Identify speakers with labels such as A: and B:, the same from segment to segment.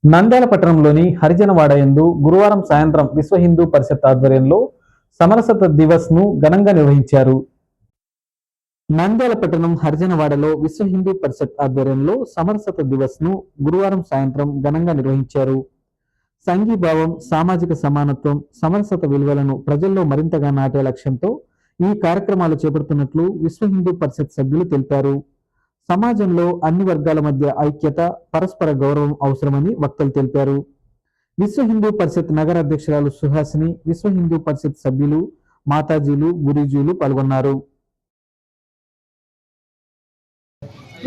A: నంద్యాల పట్టణంలోని హరిజనవాడ యందు గురువారం సాయంత్రం విశ్వ హిందూ పరిషత్ ఆధ్వర్యంలో సమరసత దివస్ ను ఘనంగా నిర్వహించారు. నంద్యాల పట్టణం హరిజనవాడలో విశ్వ హిందూ పరిషత్ ఆధ్వర్యంలో సమరసత దివస్ ను గురువారం సాయంత్రం ఘనంగా నిర్వహించారు. సంఘీభావం, సామాజిక సమానత్వం, సమరసత విలువలను ప్రజల్లో మరింతగా నాటే లక్ష్యంతో ఈ కార్యక్రమాలు చేపడుతున్నట్లు విశ్వ హిందూ పరిషత్ సభ్యులు తెలిపారు. సమాజంలో అన్ని వర్గాల మధ్య ఐక్యత, పరస్పర గౌరవం అవసరమని వక్తలు తెలిపారు. విశ్వ హిందూ పరిషత్ నగర అధ్యక్షురాలు సుహాసిని, విశ్వ హిందూ పరిషత్ సభ్యులు, మాతాజీలు, గురూజీలు పాల్గొన్నారు.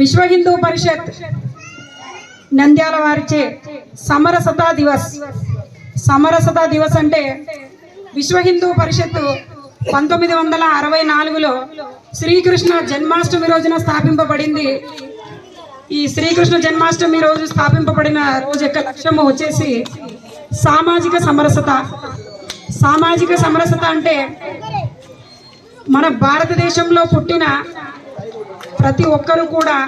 B: విశ్వ హిందూ పరిషత్ నంద్యాల వారిచే సమరసతా దివస్ అంటే విశ్వ హిందూ పరిషత్ 1964లో శ్రీకృష్ణ జన్మాష్టమి రోజున స్థాపింపబడింది. ఈ శ్రీకృష్ణ జన్మాష్టమి రోజు స్థాపింపబడిన రోజు యొక్క లక్ష్యము వచ్చేసి సామాజిక సమరసత అంటే మన భారతదేశంలో పుట్టిన ప్రతి ఒక్కరూ కూడా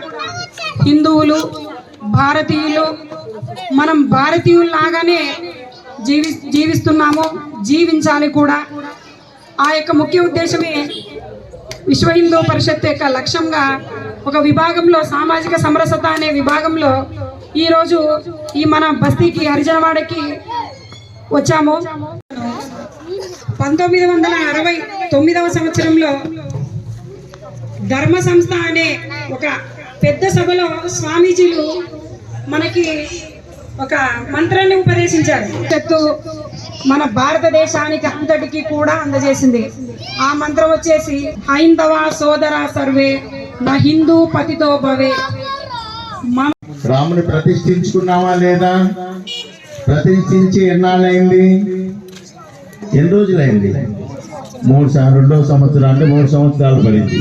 B: హిందువులు, భారతీయులు, మనం భారతీయుల్లాగానే జీవిస్తున్నాము, జీవించాలి కూడా. ఆ యొక్క ముఖ్య ఉద్దేశమే విశ్వ హిందూ పరిషత్ యొక్క లక్ష్యంగా ఒక విభాగంలో సామాజిక సమరసత అనే విభాగంలో ఈరోజు ఈ మన బస్తీకి హరిజనవాడకి వచ్చాము. 1969వ సంవత్సరంలో ధర్మ సంస్థ అనే ఒక పెద్ద సభలో స్వామీజీలు మనకి ఒక మంత్రాన్ని ఉపదేశించారు. మన భారతదేశానికి అంతటికి కూడా అందజేసింది. ఆ మంత్రం వచ్చేసి హైందవ సోదర సర్వే నా హిందూ పతితో భవే.
C: రాముని ప్రతిష్ఠించుకున్నావా లేదా? ప్రతిష్ఠించి ఎన్నాళ్ళైంది? ఎన్ని రోజులైంది? 2వ సంవత్సరం, అంటే 3 సంవత్సరాలు పడింది.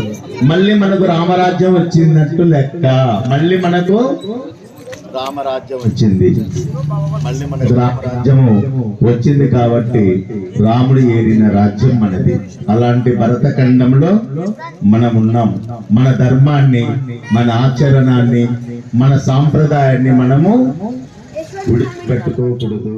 C: మళ్ళీ మనకు రామరాజ్యం వచ్చినట్టు లెక్క. మళ్ళీ మనకు రామరాజ్యం వచ్చింది. మళ్ళీ మనకు రామరాజ్యము వచ్చింది కాబట్టి రాముడు ఏలిన రాజ్యం మనది. అలాంటి భరతఖండంలో మనం ఉన్నాం. మన ధర్మాన్ని, మన ఆచరణాన్ని, మన సాంప్రదాయాన్ని మనము విడిచిపెట్టుకోకూడదు.